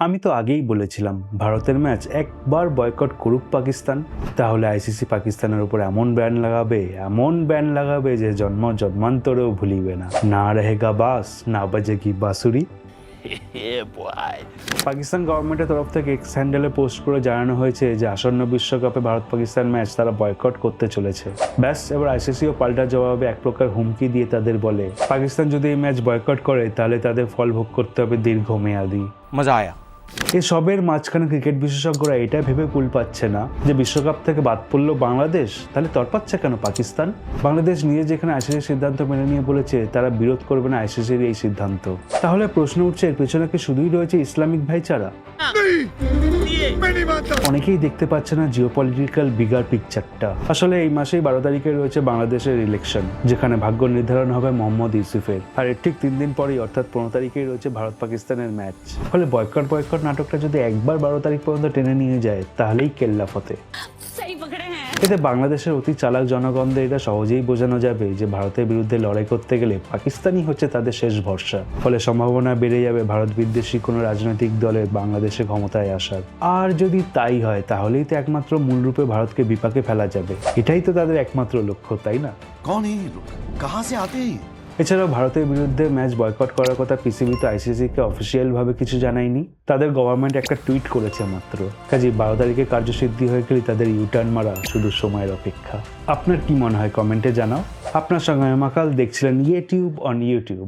আমি তো আগেই বলেছিলাম ভারতের ম্যাচ একবার বয়কট করুক পাকিস্তান, তাহলে আইসিসি পাকিস্তানের উপর এমন ব্যান লাগাবে যে জন্মান্তরেও ভুলিবে না। না রহেগা বাস না বাজেগি বাঁশুরি। পাকিস্তান গভর্নমেন্টের তরফ থেকে এক্স হ্যান্ডেলে পোস্ট করে জানানো হয়েছে যে আসন্ন বিশ্বকাপে ভারত পাকিস্তান ম্যাচ তারা বয়কট করতে চলেছে। ব্যাস, এবার আইসিসিও পাল্টা জবাবে এক প্রকার হুমকি দিয়ে তাদের বলে পাকিস্তান যদি এই ম্যাচ বয়কট করে তাহলে তাদের ফল ভোগ করতে হবে দীর্ঘমেয়াদী। মজা আয়া। এসবের মাঝখানে ক্রিকেট বিশেষজ্ঞরা এটা ভেবে কুল পাচ্ছে না যে বিশ্বকাপ থেকে বাদ পড়লো বাংলাদেশ, তাহলে তরপাচ্ছে কেন পাকিস্তান? বাংলাদেশ নিজে যেখানে আইসিসির সিদ্ধান্ত মেনে নিয়ে বলেছে তারা বিরোধ করবে না আইসিসির এই সিদ্ধান্ত, তাহলে প্রশ্ন উঠছে এর পেছনে কি শুধুই রয়েছে ইসলামিক ভাইচারা? অনেকেই দেখতে পাচ্ছে না জিওপলিটিক্যাল বিগার পিকচারটা। আসলে এই মাসেই 12 তারিখে রয়েছে বাংলাদেশের ইলেকশন, যেখানে ভাগ্য নির্ধারণ হবে মোহাম্মদ ইউসুফের। আর এর ঠিক 3 দিন পরেই অর্থাৎ 15 তারিখেই রয়েছে ভারত পাকিস্তানের ম্যাচ। ফলে বয়কট নাটকটা যদি একবার 12 তারিখ পর্যন্ত টেনে নিয়ে যায় তাহলেই কেল্লা ফতে। এতে বাংলাদেশের অতি চালাক জনগণদের এটা সহজেই বোঝানো যাবে যে ভারতের বিরুদ্ধে লড়াই করতে গেলে পাকিস্তানই হচ্ছে তাদের শেষ ভরসা। ফলে সম্ভাবনা বেড়ে যাবে ভারত বিদ্বেষী কোনো রাজনৈতিক দলের বাংলাদেশে ক্ষমতায় আসার। আর যদি তাই হয় তাহলেই তো একমাত্র মূলরূপে ভারতকে বিপাকে ফেলা যাবে। এটাই তো তাদের একমাত্র লক্ষ্য, তাই না? कौन है ये लोग? कहाँ से आते हैं? এছাড়াও ভারতের বিরুদ্ধে ম্যাচ বয়কট করার কথা পিসিবি তো আইসিসিকে অফিসিয়ালভাবে কিছু জানায়নি। তাদের গভর্নমেন্ট একটা টুইট করেছে মাত্র। কাজে 12 তারিখে কার্যসিদ্ধি হয়ে গেলে তাদের ইউটার্ন মারা শুধু সময়ের অপেক্ষা। আপনার কি মনে হয় কমেন্টে জানাও। আপনার সঙ্গে মাকাল দেখছিলেন ইউটিউব অন ইউটিউব।